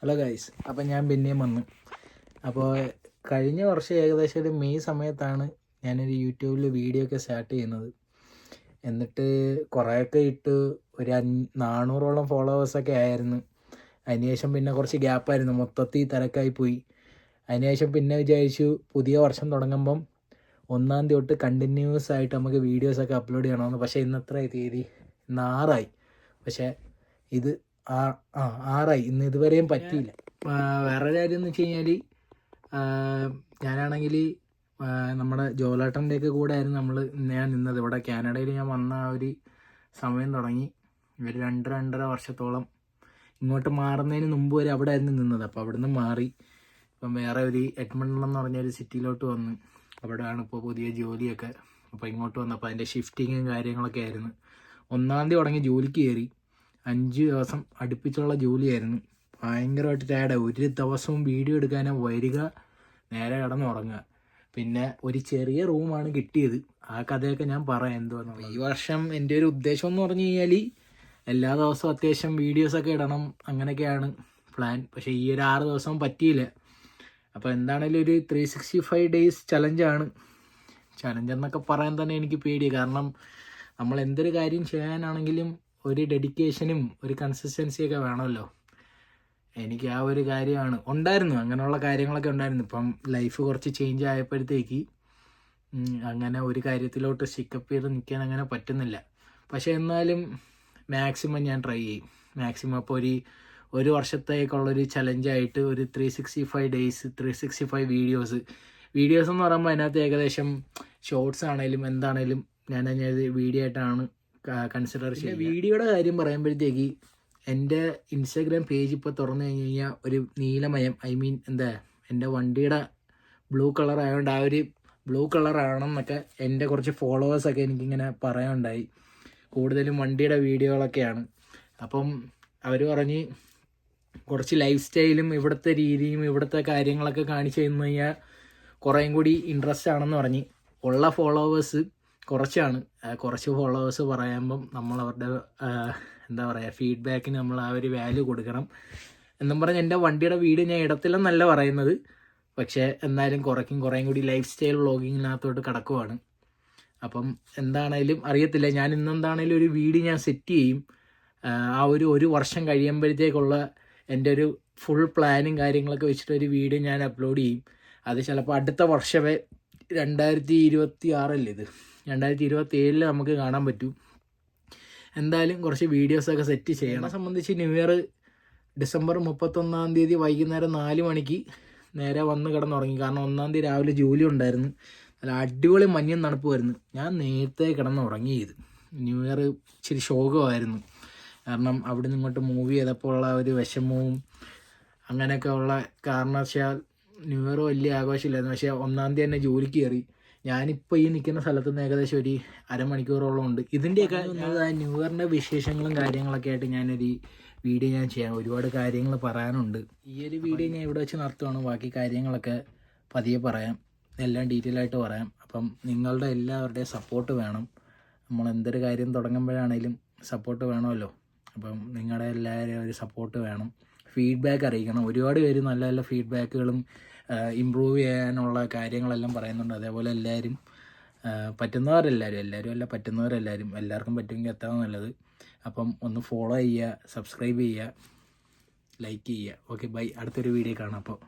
Hello guys, അപ്പം ഞാൻ പിന്നെയും വന്നു. അപ്പോൾ കഴിഞ്ഞ വർഷം ഏകദേശം ഒരു മെയ് സമയത്താണ് ഞാനൊരു യൂട്യൂബിൽ വീഡിയോ ഒക്കെ സ്റ്റാർട്ട് ചെയ്യുന്നത്. എന്നിട്ട് കുറേയൊക്കെ ഇട്ട് ഒരു 400ഓളം ഫോളോവേഴ്സൊക്കെ ആയിരുന്നു. അതിനുശേഷം പിന്നെ കുറച്ച് ഗ്യാപ്പായിരുന്നു, മൊത്തത്തിൽ തിരക്കായി പോയി. അതിനുശേഷം പിന്നെ വിചാരിച്ചു പുതിയ വർഷം തുടങ്ങുമ്പം 1-ാം തീയതി തൊട്ട് കണ്ടിന്യൂസ് ആയിട്ട് നമുക്ക് വീഡിയോസൊക്കെ അപ്ലോഡ് ചെയ്യണമെന്ന്. പക്ഷേ ഇന്ന് എത്ര തീയതി? ഇന്ന് 6 പക്ഷേ ഇത് 6 ഇന്ന് ഇതുവരെയും പറ്റിയില്ല. വേറെ കാര്യം എന്ന് വെച്ച് കഴിഞ്ഞാൽ ഞാനാണെങ്കിൽ നമ്മുടെ ജോലാട്ടൻ്റെയൊക്കെ കൂടെ ആയിരുന്നു ഞാൻ നിന്നത്. ഇവിടെ കാനഡയിൽ ഞാൻ വന്ന ആ ഒരു സമയം തുടങ്ങി ഒരു 2-2.5 വർഷത്തോളം ഇങ്ങോട്ട് മാറുന്നതിന് മുമ്പ് വരെ അവിടെ ആയിരുന്നു നിന്നത്. അപ്പോൾ അവിടെ നിന്ന് മാറി ഇപ്പം വേറെ ഒരു എഡ്മണ്ടൺ എന്ന് പറഞ്ഞൊരു സിറ്റിയിലോട്ട് വന്ന് അവിടെയാണ് ഇപ്പോൾ പുതിയ ജോലിയൊക്കെ. അപ്പോൾ ഇങ്ങോട്ട് വന്നപ്പോൾ അതിൻ്റെ ഷിഫ്റ്റിങ്ങും കാര്യങ്ങളൊക്കെ ആയിരുന്നു. 1-ാം തീയതി തുടങ്ങി ജോലിക്ക് കയറി. 5 ദിവസം അടുപ്പിച്ചുള്ള ജോലിയായിരുന്നു. ഭയങ്കരമായിട്ട് ടയർഡായി. ഒരു ദിവസവും വീഡിയോ എടുക്കാനോ വരിക, നേരെ കിടന്നുറങ്ങുക. പിന്നെ ഒരു ചെറിയ റൂമാണ് കിട്ടിയത്. ആ കഥയൊക്കെ ഞാൻ പറയാം എന്തുവാന്നുള്ളത്. ഈ വർഷം എൻ്റെ ഒരു ഉദ്ദേശം എന്ന് പറഞ്ഞു കഴിഞ്ഞാൽ എല്ലാ ദിവസവും അത്യാവശ്യം വീഡിയോസൊക്കെ ഇടണം, അങ്ങനെയൊക്കെയാണ് പ്ലാൻ. പക്ഷേ ഈ ഒരു 6 ദിവസം പറ്റിയില്ല. അപ്പോൾ എന്താണേലും ഒരു 365 ഡേയ്സ് ചലഞ്ചാണ്. ചലഞ്ചെന്നൊക്കെ പറയാൻ തന്നെ എനിക്ക് പേടി. കാരണം നമ്മൾ എന്തൊരു കാര്യം ചെയ്യാനാണെങ്കിലും ഒരു ഡെഡിക്കേഷനും ഒരു കൺസിസ്റ്റൻസിയൊക്കെ വേണമല്ലോ. എനിക്ക് ആ ഒരു കാര്യമാണ് ഉണ്ടായിരുന്നു, അങ്ങനെയുള്ള കാര്യങ്ങളൊക്കെ ഉണ്ടായിരുന്നു. ഇപ്പം ലൈഫ് കുറച്ച് ചേഞ്ച് ആയപ്പോഴത്തേക്ക് അങ്ങനെ ഒരു കാര്യത്തിലോട്ട് സ്റ്റിക്കപ്പ് ചെയ്ത് നിൽക്കാൻ അങ്ങനെ പറ്റുന്നില്ല. പക്ഷേ എന്നാലും മാക്സിമം ഞാൻ ട്രൈ ചെയ്യും. മാക്സിമം അപ്പോൾ ഒരു വർഷത്തേക്കുള്ളൊരു ചലഞ്ചായിട്ട് ഒരു 365 ഡേയ്സ് 365 വീഡിയോസ് എന്ന് പറയുമ്പോൾ അതിനകത്ത് ഏകദേശം ഷോർട്സ് ആണെങ്കിലും എന്താണേലും ഞാൻ വീഡിയോ ആയിട്ടാണ് കൺസിഡർ ചെയ്യുക. വീഡിയോയുടെ കാര്യം പറയുമ്പോഴത്തേക്ക് എൻ്റെ ഇൻസ്റ്റാഗ്രാം പേജ് ഇപ്പോൾ തുറന്നു കഴിഞ്ഞ് കഴിഞ്ഞാൽ ഒരു നീലമയം, എൻ്റെ വണ്ടിയുടെ ബ്ലൂ കളർ ആയതുകൊണ്ട് ആ ഒരു ബ്ലൂ കളറാണെന്നൊക്കെ എൻ്റെ കുറച്ച് ഫോളോവേഴ്സൊക്കെ എനിക്കിങ്ങനെ പറയാനുണ്ടായി. കൂടുതലും വണ്ടിയുടെ വീഡിയോകളൊക്കെയാണ്. അപ്പം അവർ പറഞ്ഞ് കുറച്ച് ലൈഫ് സ്റ്റൈലും ഇവിടുത്തെ രീതിയും ഇവിടുത്തെ കാര്യങ്ങളൊക്കെ കാണിച്ചു തന്നു കഴിഞ്ഞാൽ കുറേയും കൂടി ഇൻട്രസ്റ്റ് ആണെന്ന് പറഞ്ഞ്. ഉള്ള ഫോളോവേഴ്സ് കുറച്ചാണ്. കുറച്ച് ഫോളോവേഴ്സ് പറയുമ്പം നമ്മൾ അവരുടെ ഫീഡ്ബാക്കിന് നമ്മൾ ആ ഒരു വാല്യൂ കൊടുക്കണം എന്നും പറഞ്ഞ് എൻ്റെ വണ്ടിയുടെ വീഡിയോ ഞാൻ ഇടത്തില്ലെന്നല്ല പറയുന്നത്. പക്ഷേ എന്നാലും കുറേയും കൂടി ലൈഫ് സ്റ്റൈൽ വ്ളോഗിങ്ങിനകത്തോട്ട് കിടക്കുവാണ്. അപ്പം എന്താണേലും അറിയത്തില്ല, ഞാൻ ഇന്നെന്താണേലും ഒരു വീഡിയോ ഞാൻ സെറ്റ് ചെയ്യും. ആ ഒരു വർഷം കഴിയുമ്പോഴത്തേക്കുള്ള എൻ്റെ ഒരു ഫുൾ പ്ലാനും കാര്യങ്ങളൊക്കെ വെച്ചിട്ടൊരു വീഡിയോ ഞാൻ അപ്ലോഡ് ചെയ്യും. അത് ചിലപ്പോൾ അടുത്ത വർഷമേ 2026 ഇത് 2027 നമുക്ക് കാണാൻ പറ്റും. എന്തായാലും കുറച്ച് വീഡിയോസൊക്കെ സെറ്റ് ചെയ്യണം. എന്നെ സംബന്ധിച്ച് ന്യൂ ഇയർ ഡിസംബർ 31-ാം തീയതി വൈകുന്നേരം 4 മണിക്ക് നേരെ വന്ന് കിടന്നുറങ്ങി. കാരണം 1-ാം തീയതി രാവിലെ ജോലി ഉണ്ടായിരുന്നു. നല്ല അടിപൊളി മഞ്ഞും തണുപ്പുമായിരുന്നു. ഞാൻ നേരത്തെ കിടന്നുറങ്ങി. ന്യൂ ഇയർ ഇച്ചിരി ശോകമായിരുന്നു. കാരണം അവിടെ നിന്ന് ഇങ്ങോട്ട് മൂവ് ചെയ്തപ്പോൾ ഉള്ള ഒരു വിഷമവും അങ്ങനെയൊക്കെ ഉള്ള കാരണവശാൽ ന്യൂ ഇയർ വലിയ ആഘോഷമില്ലായിരുന്നു. പക്ഷേ 1-ാം തീയതി തന്നെ ജോലിക്ക് കയറി. ഞാനിപ്പോൾ ഈ നിൽക്കുന്ന സ്ഥലത്ത് നിന്ന് ഏകദേശം ഒരു അരമണിക്കൂറോളം ഉണ്ട്. ഇതിൻ്റെയൊക്കെ ന്യൂ ഇയറിൻ്റെ വിശേഷങ്ങളും കാര്യങ്ങളൊക്കെ ആയിട്ട് ഞാനൊരു വീഡിയോ ഞാൻ ചെയ്യാം. ഒരുപാട് കാര്യങ്ങൾ പറയാനുണ്ട്. ഈ ഒരു വീഡിയോ ഞാൻ ഇവിടെ വെച്ച് നടത്തുവാണ്. ബാക്കി കാര്യങ്ങളൊക്കെ പതിയെ പറയാം, എല്ലാം ഡീറ്റെയിൽ ആയിട്ട് പറയാം. അപ്പം നിങ്ങളുടെ എല്ലാവരുടെയും സപ്പോർട്ട് വേണം. നമ്മൾ എന്തൊരു കാര്യം തുടങ്ങുമ്പോഴാണേലും സപ്പോർട്ട് വേണമല്ലോ. അപ്പം നിങ്ങളുടെ എല്ലാവരെയും ഒരു സപ്പോർട്ട് വേണം. ഫീഡ്ബാക്ക് അറിയിക്കണം. ഒരുപാട് പേര് നല്ല നല്ല ഫീഡ്ബാക്കുകളും ഇമ്പ്രൂവ് ചെയ്യാനുള്ള കാര്യങ്ങളെല്ലാം പറയുന്നുണ്ട്. അതേപോലെ എല്ലാവരും പറ്റുന്നവരെല്ലാവരും എല്ലാവർക്കും പറ്റുമെങ്കിൽ എത്ര നല്ലത്. അപ്പം ഒന്ന് ഫോളോ ചെയ്യുക, സബ്സ്ക്രൈബ് ചെയ്യുക, ലൈക്ക് ചെയ്യുക. Okay, by. അടുത്തൊരു വീഡിയോ കാണാം. അപ്പോൾ